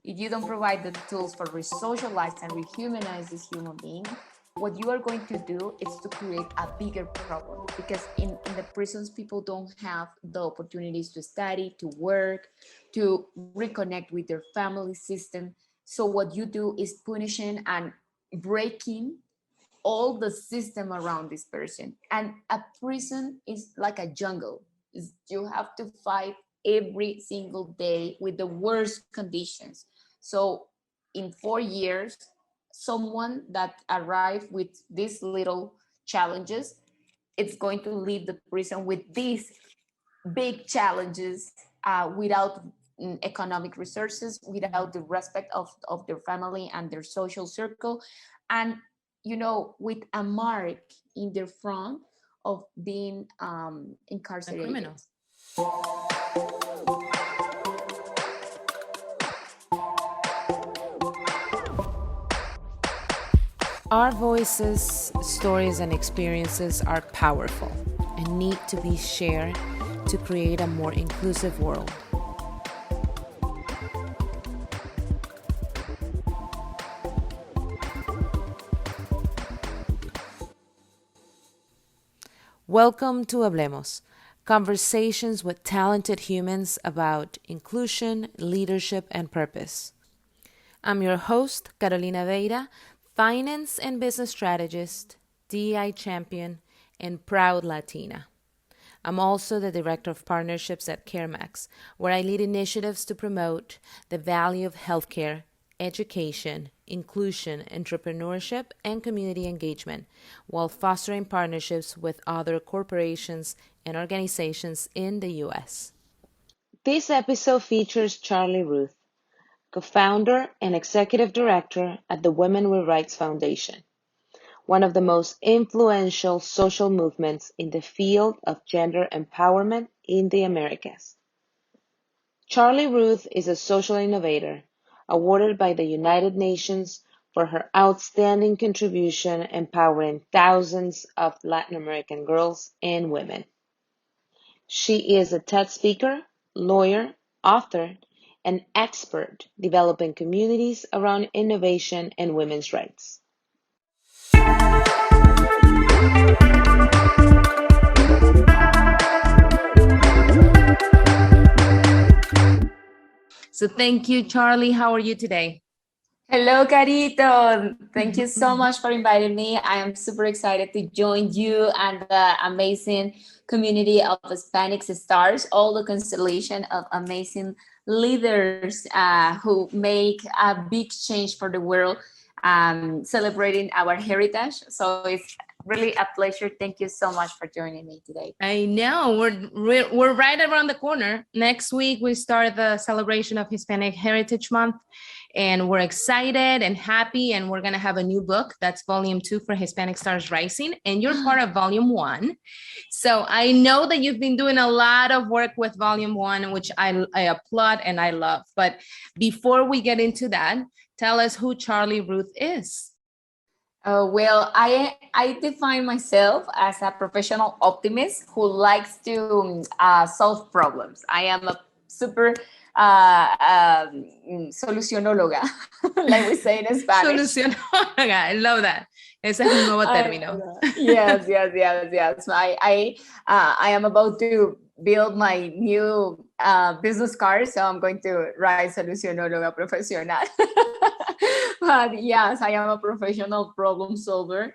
if you don't provide the tools for re-socialize and rehumanize this human being, what you are going to do is to create a bigger problem, because in the prisons, people don't have the opportunities to study, to work, to reconnect with their family system. So what you do is punishing and breaking all the system around this person. And a prison is like a jungle. You have to fight every single day with the worst conditions. So in 4 years, someone that arrived with these little challenges, it's going to leave the prison with these big challenges, without economic resources, without the respect of their family and their social circle, and with a mark in their front of being A incarcerated. criminal. Our voices, stories, and experiences are powerful and need to be shared to create a more inclusive world. Welcome to Hablemos, conversations with talented humans about inclusion, leadership, and purpose. I'm your host, Carolinaveda, finance and business strategist, DEI champion, and proud Latina. I'm also the Director of Partnerships at CareMax, where I lead initiatives to promote the value of healthcare, education, inclusion, entrepreneurship, and community engagement, while fostering partnerships with other corporations and organizations in the U.S. This episode features Charlie Ruth, co-founder and executive director at the Women with Rights Foundation, one of the most influential social movements in the field of gender empowerment in the Americas. Charlie Ruth is a social innovator awarded by the United Nations for her outstanding contribution empowering thousands of Latin American girls and women. She is a TED speaker, lawyer, author, and expert developing communities around innovation and women's rights. So thank you, Charlie. How are you today? Hello, Carito. Thank you so much for inviting me. I am super excited to join you and the amazing community of Hispanic stars, all the constellation of amazing leaders who make a big change for the world, celebrating our heritage. So it's really a pleasure. Thank you so much for joining me today. I know we're right around the corner. Next week we start the celebration of Hispanic Heritage Month, and we're excited and happy. And we're gonna have a new book that's Volume 2 for Hispanic Stars Rising, and you're part of Volume 1. So I know that you've been doing a lot of work with Volume 1, which I applaud and I love. But before we get into that, tell us who Charlie Ruth is. Well, I define myself as a professional optimist who likes to solve problems. I am a super solucionóloga, like we say in Spanish. Solucionóloga, I love that. Ese es un nuevo término. Yes. I am about to build my new business card, so I'm going to write solucionóloga profesional. But yes, I am a professional problem solver.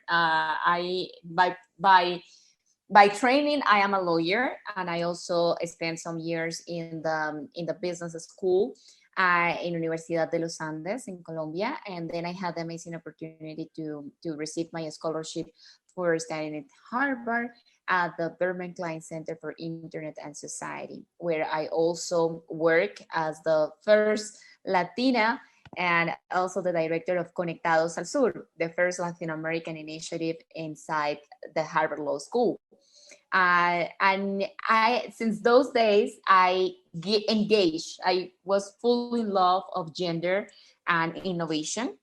By training, I am a lawyer, and I also spent some years in the business school in Universidad de los Andes in Colombia, and then I had the amazing opportunity to receive my scholarship for studying at Harvard at the Berman Klein Center for Internet and Society, where I also work as the first Latina and also the director of Conectados al Sur, the first Latin American initiative inside the Harvard Law School. And since those days, I get engaged. I was full in love of gender and innovation.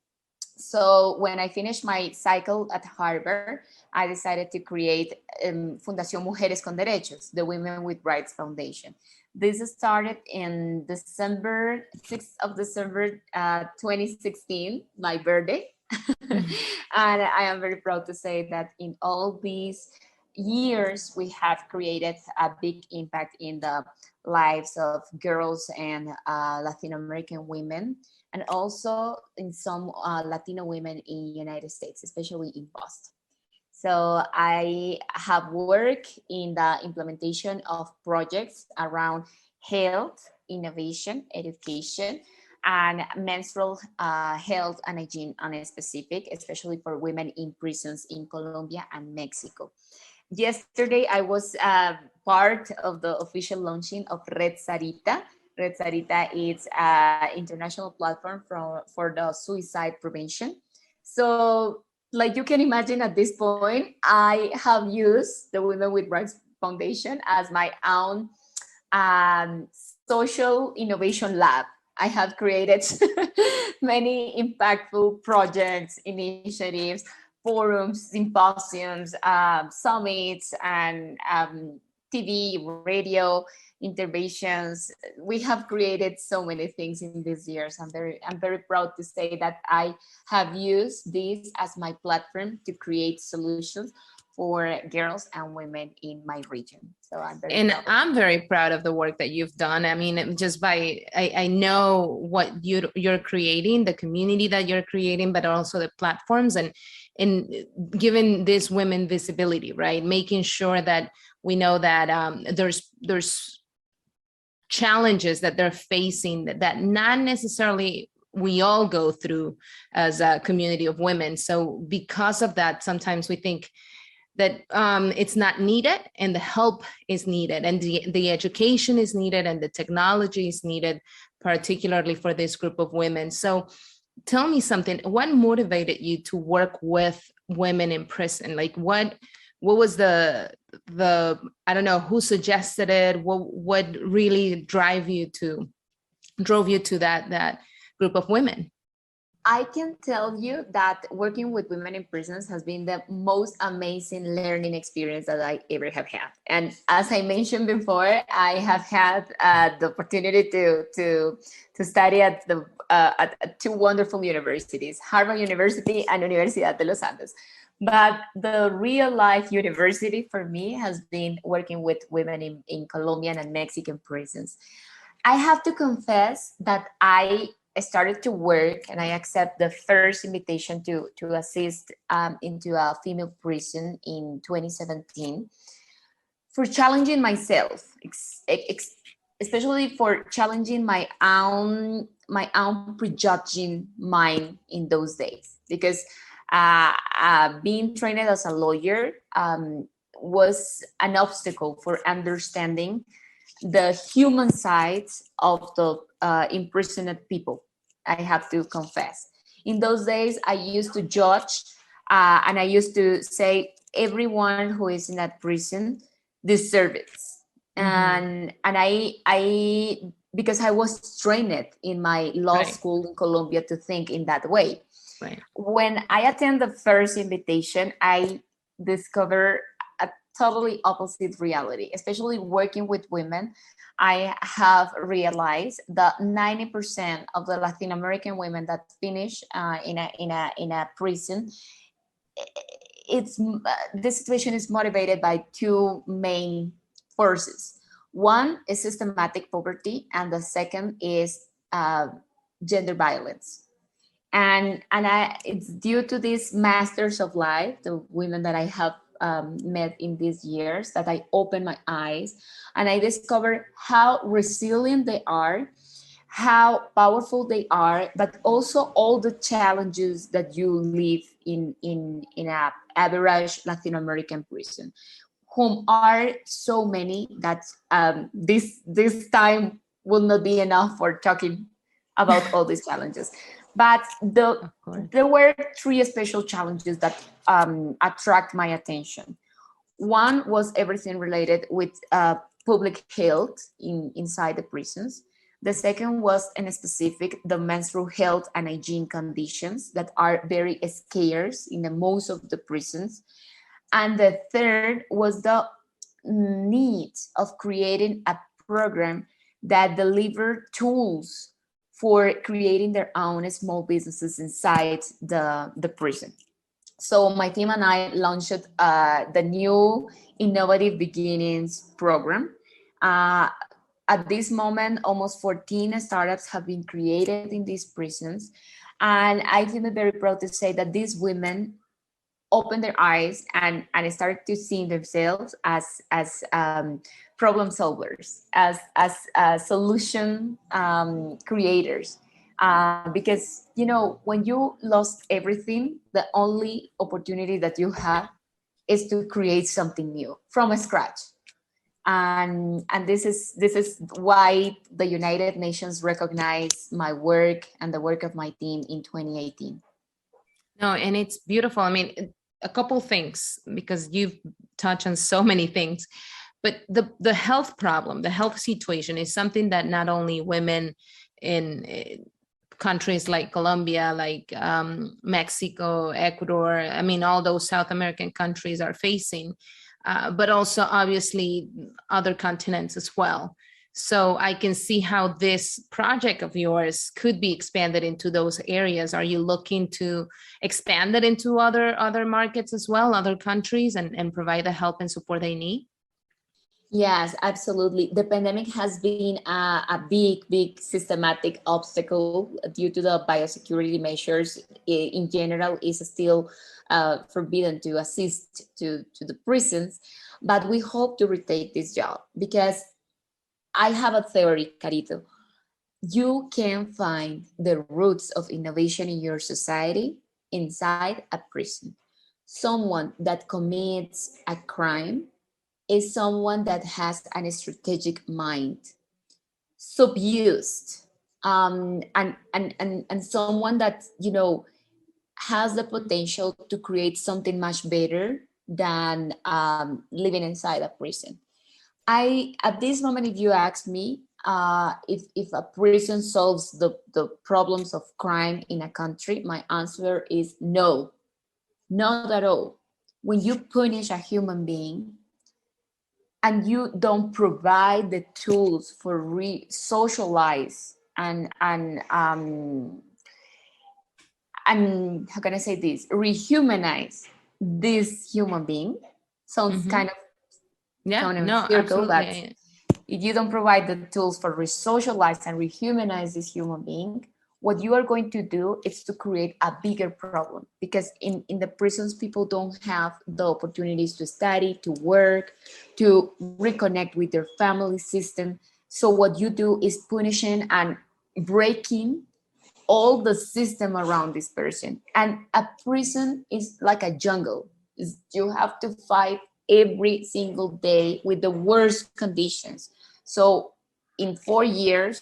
So when I finished my cycle at Harvard, I decided to create Fundación Mujeres con Derechos, the Women with Rights Foundation. This started in December, 6th of December 2016, my birthday. And I am very proud to say that in all these years, we have created a big impact in the lives of girls and Latin American women, and also in some Latino women in United States, especially in Boston. So I have worked in the implementation of projects around health, innovation, education, and menstrual health and hygiene on a specific, especially for women in prisons in Colombia and Mexico. Yesterday, I was part of the official launching of Red Sarita. Red Sarita is an international platform for the suicide prevention. So, like you can imagine, at this point, I have used the Women with Rights Foundation as my own social innovation lab. I have created many impactful projects, initiatives, forums, symposiums, summits, and TV, radio interventions. We have created so many things in these years. I'm very proud to say that I have used this as my platform to create solutions for girls and women in my region. So I'm very And proud of I'm very proud of the work that you've done. I mean, just by I know what you're creating, the community that you're creating, but also the platforms and giving these women visibility, right? Making sure that we know that there's challenges that they're facing that not necessarily we all go through as a community of women. So because of that, sometimes we think that it's not needed and the help is needed and the education is needed and the technology is needed, particularly for this group of women. So tell me something, what motivated you to work with women in prison? Like what was the I don't know who suggested it, what really drove you to that group of women? I can tell you that working with women in prisons has been the most amazing learning experience that I ever have had. And as I mentioned before, I have had the opportunity to study at two wonderful universities, Harvard University and Universidad de los Andes. But the real life university for me has been working with women in Colombian and Mexican prisons. I have to confess that I started to work and I accept the first invitation to assist into a female prison in 2017 for challenging myself, especially for challenging my own prejudging mind in those days, because being trained as a lawyer was an obstacle for understanding the human sides of the imprisoned people. I have to confess. In those days, I used to judge and I used to say everyone who is in that prison deserves it. Mm-hmm. And I because I was trained in my law Right, school in Colombia to think in that way. right. When I attend the first invitation, I discover a totally opposite reality, especially working with women. I have realized that 90% of the Latin American women that finish in a prison, it's the situation is motivated by two main forces. One is systematic poverty, and the second is gender violence. It's due to these masters of life, the women that I have met in these years, that I open my eyes and I discover how resilient they are, how powerful they are, but also all the challenges that you live in a average Latin American prison, whom are so many that this time will not be enough for talking about all these challenges. But Of course. there were three special challenges that attract my attention. One was everything related with public health inside the prisons. The second was in specific the menstrual health and hygiene conditions that are very scarce in the most of the prisons. And the third was the need of creating a program that deliver tools for creating their own small businesses inside the prison. So my team and I launched the new Innovative Beginnings program. Uh, at this moment, almost 14 startups have been created in these prisons. And I feel very proud to say that these women opened their eyes and started to see themselves as problem solvers, as solution creators. Because when you lost everything, the only opportunity that you have is to create something new from scratch. And this is why the United Nations recognized my work and the work of my team in 2018. No, and it's beautiful. I mean, a couple things, because you've touched on so many things, but the health problem, the health situation is something that not only women in countries like Colombia, like Mexico, Ecuador, I mean, all those South American countries are facing, but also obviously other continents as well. So I can see how this project of yours could be expanded into those areas. Are you looking to expand it into other markets as well, other countries, and provide the help and support they need? Yes, absolutely. The pandemic has been a big systematic obstacle due to the biosecurity measures. In general, is still forbidden to assist to the prisons, but we hope to retake this job because I have a theory, Carito. You can find the roots of innovation in your society inside a prison. Someone that commits a crime is someone that has a strategic mind, subused, and someone that has the potential to create something much better than living inside a prison. I At this moment, if you ask me, if a prison solves the problems of crime in a country, my answer is no, not at all. When you punish a human being and you don't provide the tools for re-socialize and how can I say this, rehumanize this human being, sounds Mm-hmm. Yeah, kind of no, circle, but absolutely. if you don't provide the tools for re-socialize and rehumanize this human being, what you are going to do is to create a bigger problem, because in the prisons people don't have the opportunities to study, to work, to reconnect with their family system. So what you do is punishing and breaking all the system around this person. And a prison is like a jungle. You have to fight every single day with the worst conditions. So in 4 years,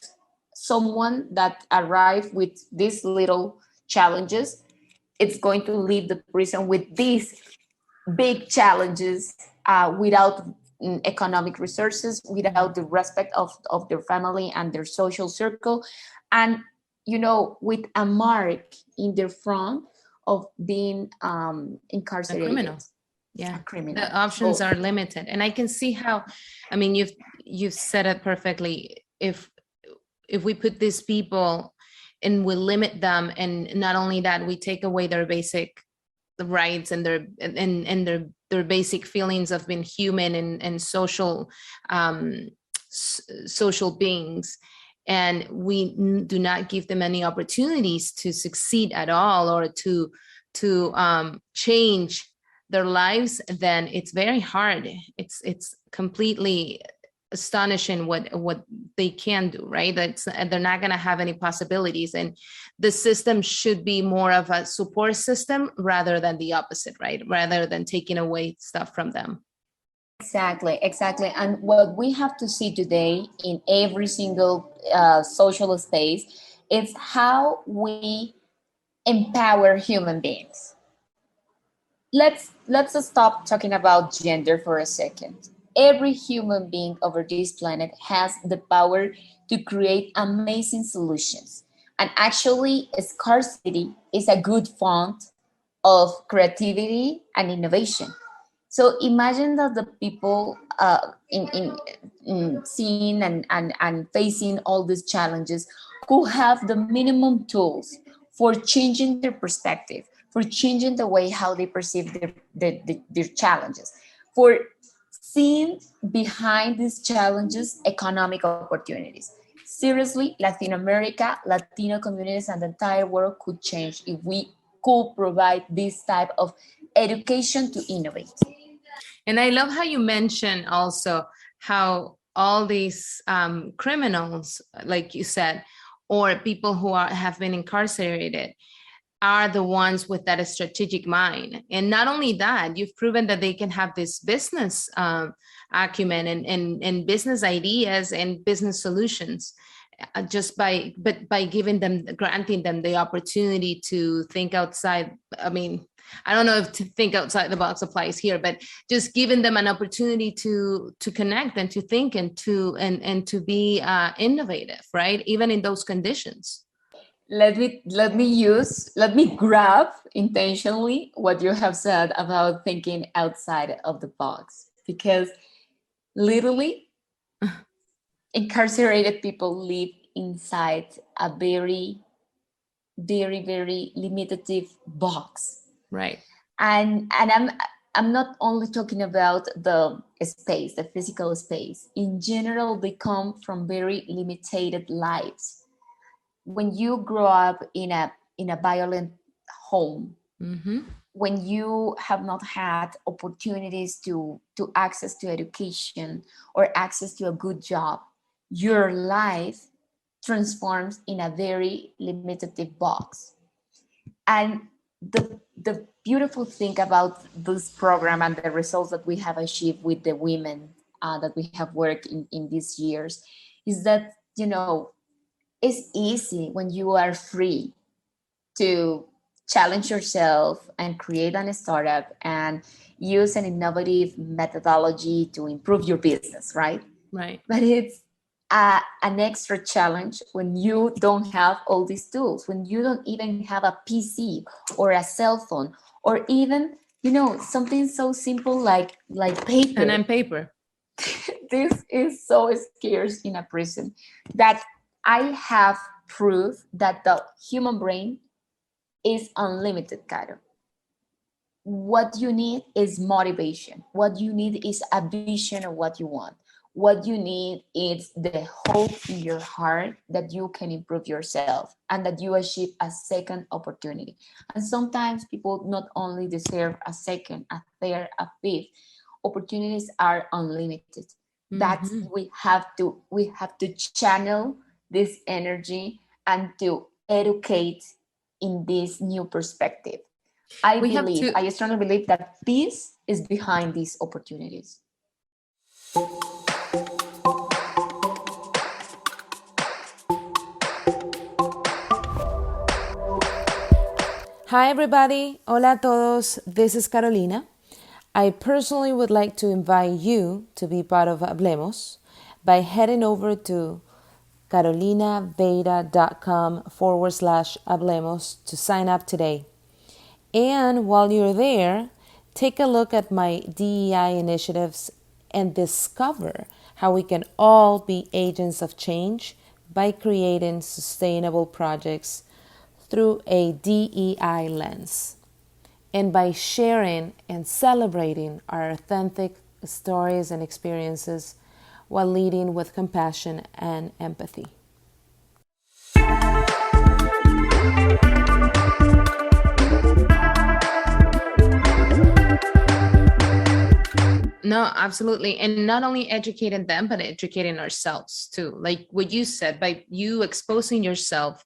someone that arrived with these little challenges, it's going to leave the prison with these big challenges, without economic resources, without the respect of their family and their social circle, and with a mark in their front of being A incarcerated, criminal. Yeah, a criminal. the options So are limited, and I can see how. I mean, you've said it perfectly. If we put these people and we limit them, and not only that, we take away their basic rights and their basic feelings of being human and social, social beings, and we do not give them any opportunities to succeed at all, or to change their lives, then it's very hard. It's completely astonishing what they can do, right? That's, they're not going to have any possibilities, and the system should be more of a support system rather than the opposite, right? Rather than taking away stuff from them. exactly. And what we have to see today in every single social space is how we empower human beings. Let's stop talking about gender for a second. Every human being over this planet has the power to create amazing solutions. And actually, scarcity is a good font of creativity and innovation. So imagine that the people in seeing and facing all these challenges could have the minimum tools for changing their perspective, for changing the way how they perceive their challenges, for seeing behind these challenges economic opportunities. Seriously, Latin America, Latino communities, and the entire world could change if we could provide this type of education to innovate. And I love how you mentioned also how all these criminals, like you said, or people who have been incarcerated, are the ones with that strategic mind. And not only that, you've proven that they can have this business acumen and business ideas and business solutions just by granting them the opportunity to think outside. I mean, I don't know if to think outside the box applies here, but just giving them an opportunity to connect and to think and to be innovative, right? Even in those conditions. Let me grab intentionally what you have said about thinking outside of the box, because literally incarcerated people live inside a very, very, very limitative box. Right. And I'm not only talking about the space, the physical space. In general, they come from very limited lives. When you grow up in a violent home, Mm-hmm. when you have not had opportunities to access to education or access to a good job, your life transforms in a very limited box. And the beautiful thing about this program and the results that we have achieved with the women that we have worked in these years is that, it's easy when you are free to challenge yourself and create a startup and use an innovative methodology to improve your business, right? Right. But it's an extra challenge when you don't have all these tools, when you don't even have a PC or a cell phone, or even, something so simple like paper. And on paper. This is so scarce in a prison that I have proof that the human brain is unlimited, Caro. What you need is motivation. What you need is a vision of what you want. What you need is the hope in your heart that you can improve yourself and that you achieve a second opportunity. And sometimes people not only deserve a second, a third, a fifth. Opportunities are unlimited. That's Mm-hmm. we have to channel this energy and to educate in this new perspective. I strongly believe that peace is behind these opportunities. Hi, everybody. Hola a todos. This is Carolina. I personally would like to invite you to be part of Hablemos by heading over to carolinaveda.com/Hablemos to sign up today. And while you're there, take a look at my DEI initiatives and discover how we can all be agents of change by creating sustainable projects through a DEI lens, and by sharing and celebrating our authentic stories and experiences while leading with compassion and empathy. No, absolutely. And not only educating them, but educating ourselves too. Like what you said, by you exposing yourself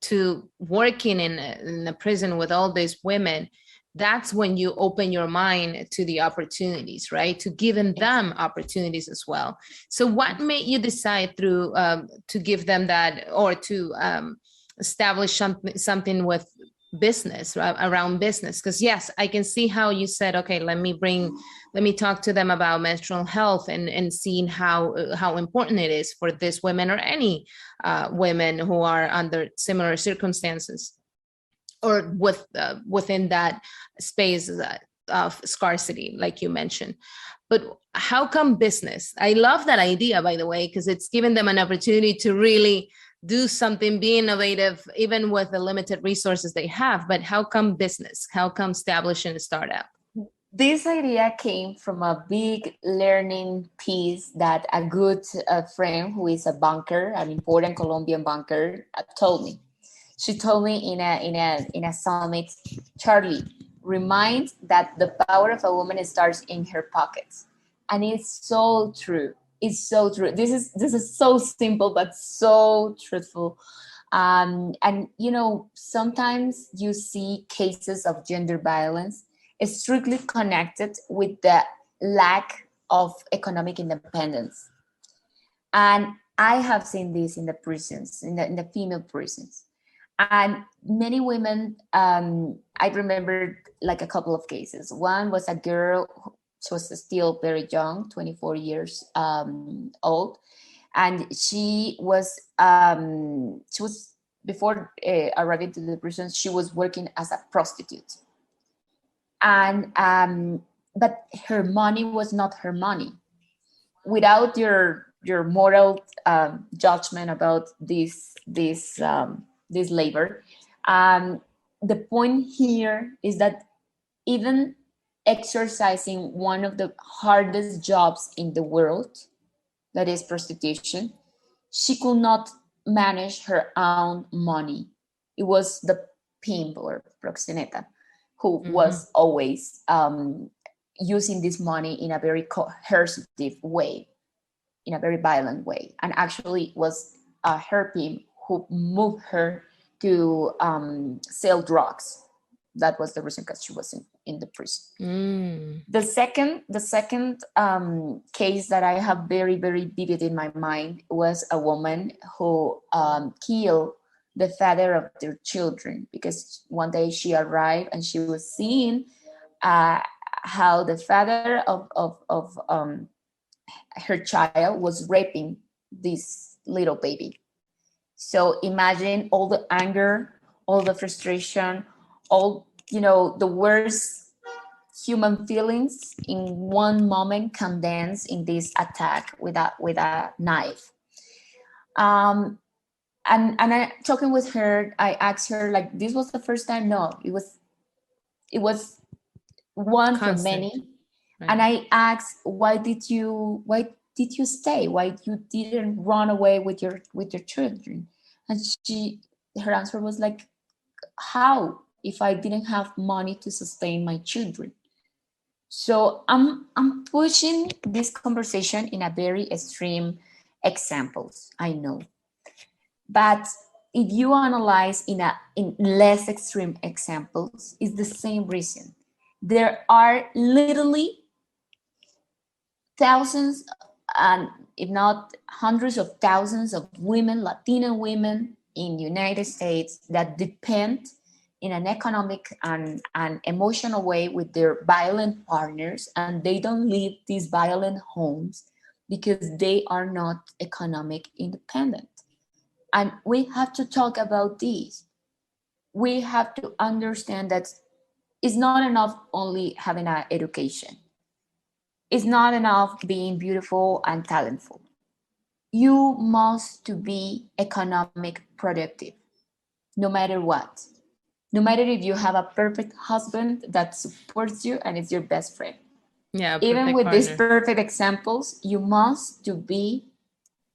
to working in a prison with all these women, that's when you open your mind to the opportunities, right? To giving them opportunities as well. So what made you decide to give them that, or to establish something with business, around business? Because yes, I can see how you said, okay, let me talk to them about menstrual health and seeing how important it is for these women, or any women who are under similar circumstances, or within that space of scarcity, like you mentioned. But how come business? I love that idea, by the way, because it's given them an opportunity to really do something, be innovative, even with the limited resources they have. But how come business? How come establishing a startup? This idea came from a big learning piece that a good friend who is a banker, an important Colombian banker, told me. She told me in a summit, Charlie, remind that the power of a woman starts in her pockets, and it's so true. It's so true. This is so simple but so truthful. And sometimes you see cases of gender violence is strictly connected with the lack of economic independence. And I have seen this in the prisons, in the female prisons. And many women, I remember like a couple of cases. One was a girl, she was still very young, 24 years old. And she was before arriving to the prison, she was working as a prostitute. And but her money was not her money. Without your moral judgment about this labor, um, the point here is that even exercising one of the hardest jobs in the world, that is prostitution, she could not manage her own money. It was the pimp or proxeneta who was always using this money in a very coercive way, in a very violent way. And actually was her pimp who moved her to sell drugs. That was the reason, because she was in the prison. The second case that I have very, very vivid in my mind was a woman who killed the father of their children, because one day she arrived and she was seeing how the father of her child was raping this little baby. So imagine all the anger, all the frustration, all the worst human feelings in one moment condensed in this attack with a knife. And I, talking with her, I asked her, like, this was the first time? No, it was one from many. Right. And I asked, why did you stay? Why you didn't run away with your children? And her answer was like, how, if I didn't have money to sustain my children? So I'm pushing this conversation in a very extreme examples, I know. But if you analyze in less extreme examples, it's the same reason. There are literally thousands, and if not hundreds of thousands of women, Latina women in the United States that depend in an economic and emotional way with their violent partners, and they don't leave these violent homes because they are not economic independent. And we have to talk about this. We have to understand that it's not enough only having an education. It's not enough being beautiful and talentful. You must to be economic productive, no matter what. No matter if you have a perfect husband that supports you and is your best friend. Yeah. Even with these perfect examples, you must to be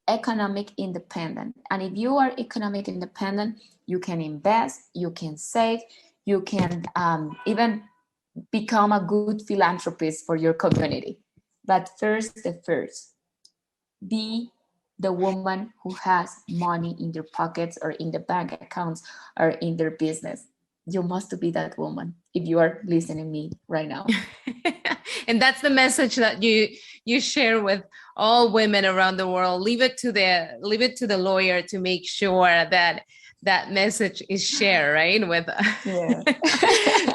economic independent. And if you are economic independent, you can invest, you can save, you can even become a good philanthropist for your community. But first, be the woman who has money in their pockets or in the bank accounts or in their business. You must be that woman if you are listening to me right now. And that's the message that you share with all women around the world. Leave it to the lawyer to make sure that that message is shared, right? With yeah.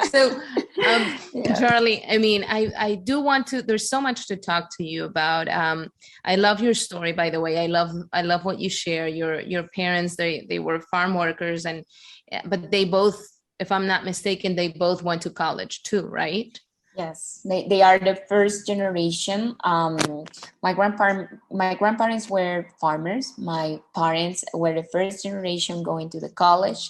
So yeah. Charlie, I mean, I do want to, there's so much to talk to you about. I love your story, by the way. I love what you share. Your parents, they were farm workers, but they both, if I'm not mistaken, they both went to college too, right? Yes, they are the first generation. My grandparents were farmers. My parents were the first generation going to the college,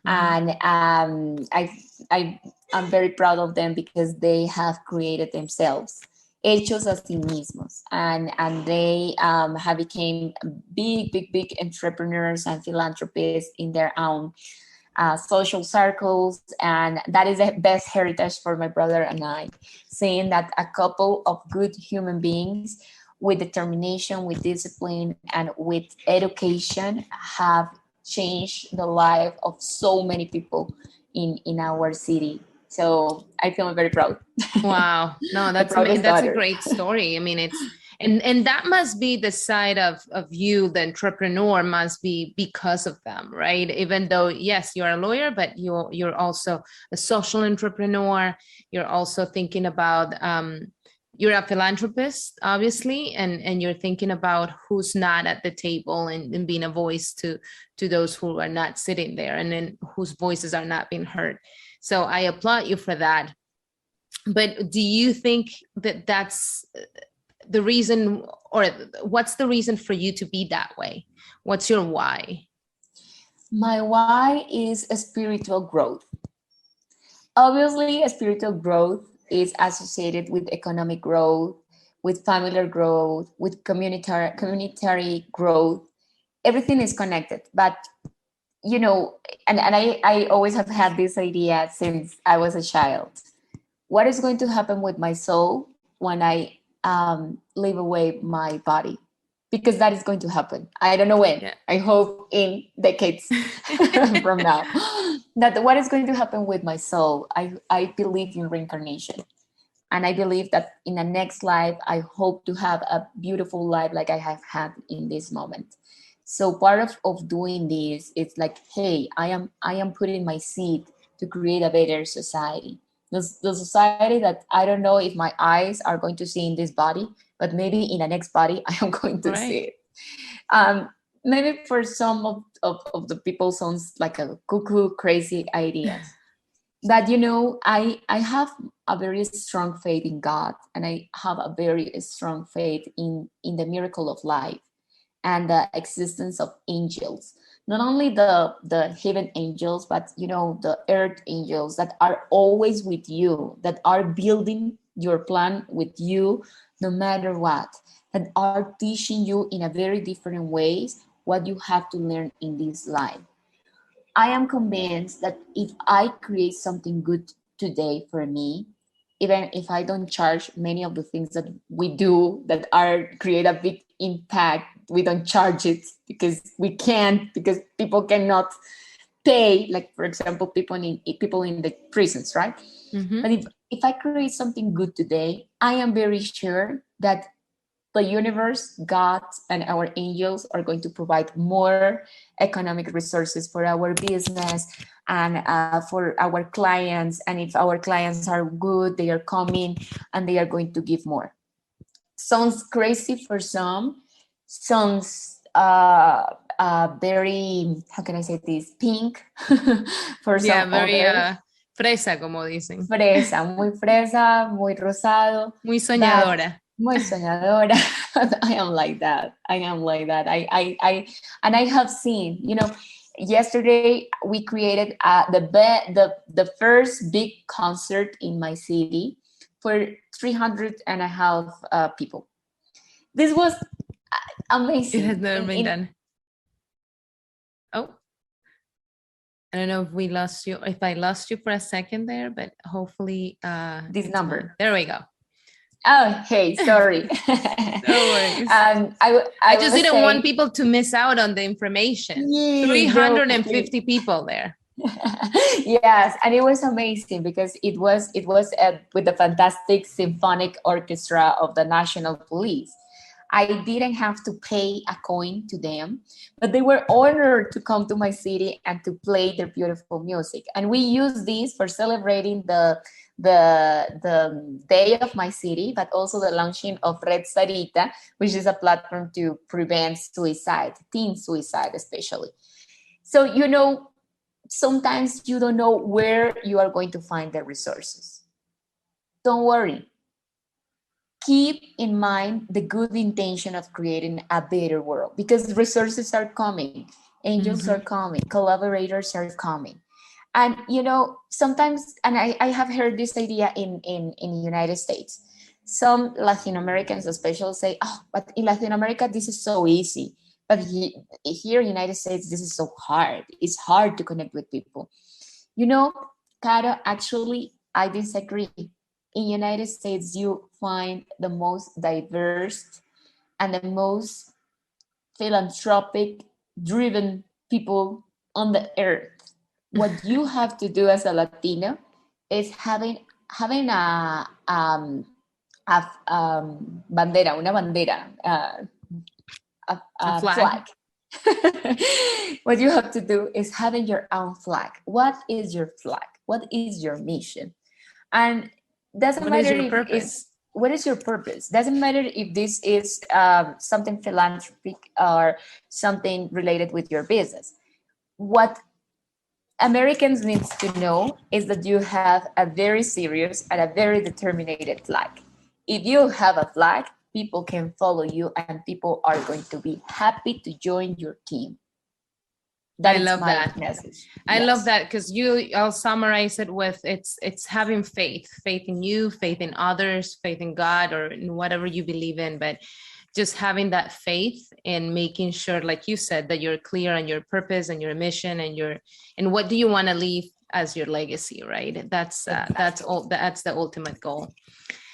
Mm-hmm. and I'm very proud of them because they have created themselves, hechos a sí mismos, and they have become big entrepreneurs and philanthropists in their own social circles, and that is the best heritage for my brother and I, seeing that a couple of good human beings with determination, with discipline, and with education have changed the life of so many people in our city. So I feel very proud. Wow. No, The proudest that's a daughter. great story. I mean, it's and that must be the side of you, the entrepreneur, must be because of them, right? Even though yes, you're a lawyer, but you're also a social entrepreneur. You're also thinking about you're a philanthropist, obviously, and you're thinking about who's not at the table and being a voice to those who are not sitting there and then whose voices are not being heard. So I applaud you for that. But do you think that that's the reason, or what's the reason for you to be that way? What's your why? My why is a spiritual growth. Obviously, spiritual growth is associated with economic growth, with familiar growth, with communitary growth. Everything is connected. But and I always have had this idea since I was a child. What is going to happen with my soul when I leave away my body? Because that is going to happen. I don't know when. Yeah. I hope in decades from now. That what is going to happen with my soul? I believe in reincarnation. And I believe that in the next life, I hope to have a beautiful life like I have had in this moment. So part of doing this, it's like, hey, I am putting my seed to create a better society. The society that I don't know if my eyes are going to see in this body, but maybe in the next body I am going to see Right. it. Maybe for some of the people sounds like a cuckoo crazy ideas, that I have a very strong faith in God, and I have a very strong faith in the miracle of life and the existence of angels, not only the heaven angels, but the earth angels that are always with you, that are building your plan with you no matter what, that are teaching you in a very different ways what you have to learn in this life. I am convinced that if I create something good today for me, even if I don't charge many of the things that we do that are create a big impact, we don't charge it because we can't, because people cannot pay. Like for example, people in the prisons, right? Mm-hmm. But if I create something good today, I am very sure that the universe, God, and our angels are going to provide more economic resources for our business and for our clients. And if our clients are good, they are coming and they are going to give more. Sounds crazy for some, sounds very, how can I say this, pink for Yeah, some very others. fresa, como dicen. Fresa, muy rosado, Muy but soñadora. muy soñadora. I am like that. I am like that. And I have seen, yesterday we created the first big concert in my city for 300 and a half people. This was It has amazing. never been In done. Oh, I don't know if we lost you, if I lost you for a second there, but hopefully this it's fine. number. There we go. Oh, hey, sorry. No worries. I I just was didn't want saying, people to miss out on the information. yeah, no, please. 350 people there. Yes, and it was amazing because it was with the fantastic symphonic orchestra of the National Police. I didn't have to pay a coin to them, but they were honored to come to my city and to play their beautiful music. And we use this for celebrating the day of my city, but also the launching of Red Sarita, which is a platform to prevent suicide, teen suicide especially. So sometimes you don't know where you are going to find the resources. don't worry. Keep in mind the good intention of creating a better world, because resources are coming, angels are coming, collaborators are coming. And sometimes, and I have heard this idea in the United States, some Latin Americans especially say, oh, but in Latin America this is so easy, but here in the United States this is so hard. It's hard to connect with people. Caro, actually I disagree. In United States you find the most diverse and the most philanthropic driven people on the earth. What you have to do as a Latino is having bandera, una bandera, A a flag. flag. What you have to do is having your own flag. What is your flag? What is your mission? And doesn't What is matter your if purpose? it's what is your purpose. Doesn't matter if this is something philanthropic or something related with your business. What Americans needs to know is that you have a very serious and a very determined flag. If you have a flag, people can follow you and people are going to be happy to join your team. That I is love my that. message. I Yes. love that, because I'll summarize it with it's having faith in you, faith in others, faith in God, or in whatever you believe in, but just having that faith and making sure, like you said, that you're clear on your purpose and your mission and what do you want to leave as your legacy, right? That's the ultimate goal.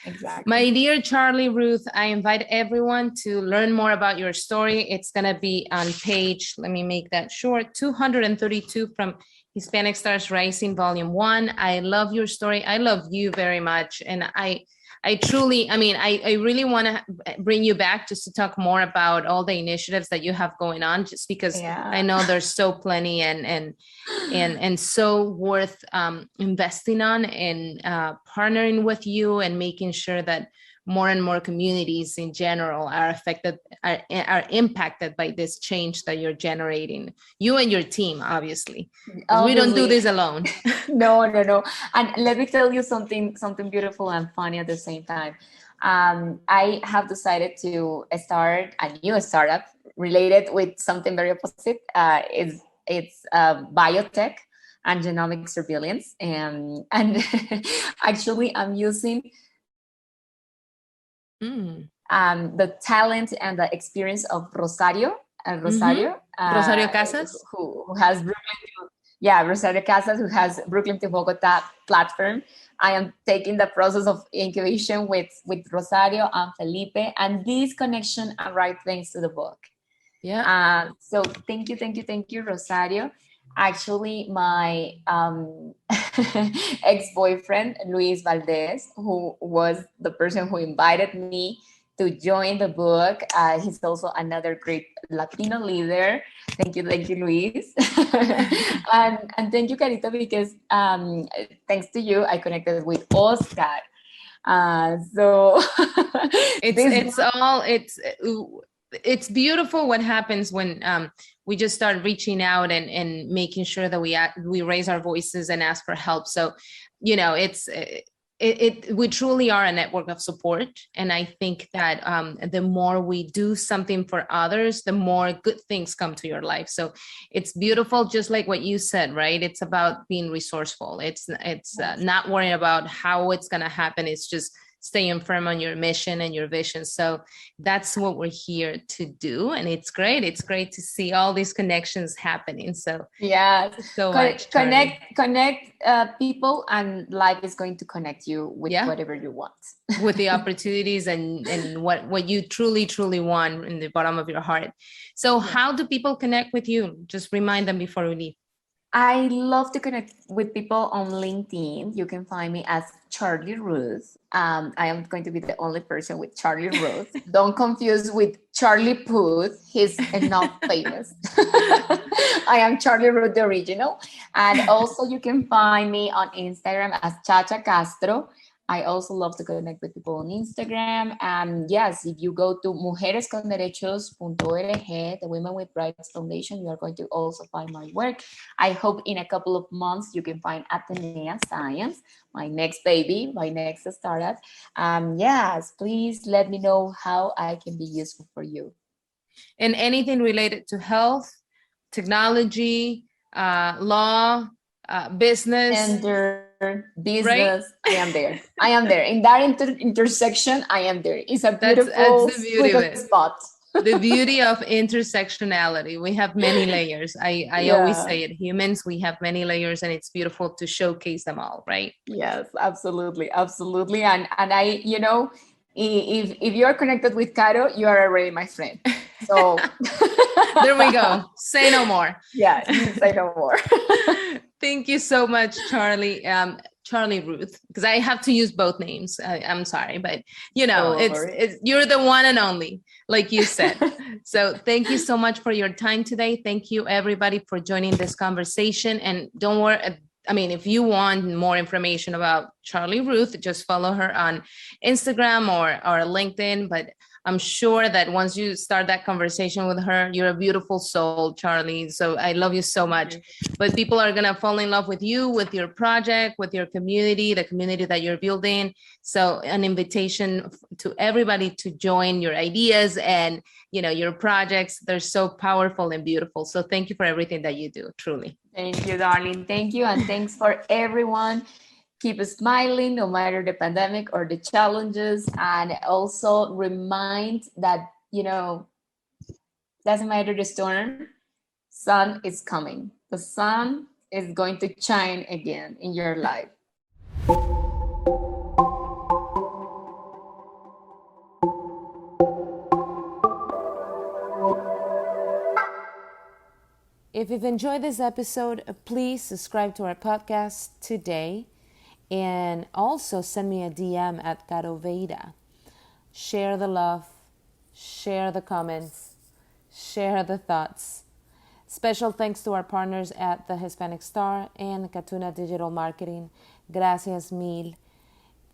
Exactly. My dear Charlie Ruth, I invite everyone to learn more about your story. It's going to be on page, let me make that short, 232 from Hispanic Stars Rising, Volume 1. I love your story. I love you very much. And I truly, I really want to bring you back just to talk more about all the initiatives that you have going on, just because I know there's so plenty and so worth investing on and partnering with you and making sure that more and more communities in general are impacted by this change that you're generating, you and your team, obviously, because we don't do this alone. No. And let me tell you something beautiful and funny at the same time. I have decided to start a new startup related with something very opposite. It's biotech and genomic surveillance, and actually I'm using the talent and the experience of Rosario Rosario Casas, who has Rosario Casas, who has Brooklyn to Bogota platform. I am taking the process of incubation with Rosario and Felipe, and this connection arrived thanks to the book. Yeah. So thank you, Rosario. Actually, my ex-boyfriend, Luis Valdez, who was the person who invited me to join the book. He's also another great Latino leader. Thank you, Luis. and thank you, Carito, because thanks to you, I connected with Oscar. So it's beautiful what happens when we just start reaching out and making sure that we raise our voices and ask for help. So, we truly are a network of support. And I think that the more we do something for others, the more good things come to your life. So it's beautiful, just like what you said, right? It's about being resourceful. It's not worrying about how it's going to happen. It's just staying firm on your mission and your vision. So that's what we're here to do. And it's great. It's great to see all these connections happening. So yeah, so much, connect people, and life is going to connect you with whatever you want. With the opportunities and what you truly want in the bottom of your heart. So how do people connect with you? Just remind them before we leave. I love to connect with people on LinkedIn. You can find me as Charlie Ruth. I am going to be the only person with Charlie Ruth. Don't confuse with Charlie Puth. He's enough famous. I am Charlie Ruth, the original. And also you can find me on Instagram as Chacha Castro. I also love to connect with people on Instagram. And yes, if you go to mujeresconderechos.org, the Women with Rights Foundation, you are going to also find my work. I hope in a couple of months you can find Atenea Science, my next baby, my next startup. Yes, please let me know how I can be useful for you. And anything related to health, technology, law, business, business, right? I am there. I am there. In that intersection, I am there. It's a That's beautiful the beauty of sweet it. spot. The beauty of intersectionality. We have many layers. I always Yeah. say it. Humans, we have many layers, and it's beautiful to showcase them all, right? Yes, absolutely, absolutely. And I, if you're connected with Caro, you are already my friend. So There we go. Say no more. yeah, you say no more. Thank you so much, Charlie. Charlie Ruth, because I have to use both names. I'm sorry, but it's you're the one and only, like you said. So thank you so much for your time today. Thank you everybody for joining this conversation. And don't worry. I mean, if you want more information about Charlie Ruth, just follow her on Instagram or LinkedIn. But I'm sure that once you start that conversation with her, you're a beautiful soul, Charlie. So I love you so much. But people are going to fall in love with you, with your project, with your community, the community that you're building. So an invitation to everybody to join your ideas and, your projects. They're so powerful and beautiful. So thank you for everything that you do, truly. Thank you, darling. Thank you. And thanks for everyone. Keep smiling no matter the pandemic or the challenges. And also remind that, doesn't matter the storm, sun is coming. The sun is going to shine again in your life. If you've enjoyed this episode, please subscribe to our podcast today and also send me a DM at Carolinaveda. Share the love, share the comments, share the thoughts. Special thanks to our partners at the Hispanic Star and Catuna Digital Marketing. Gracias mil.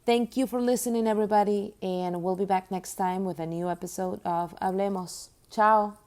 Thank you for listening, everybody, and we'll be back next time with a new episode of Hablemos. Ciao.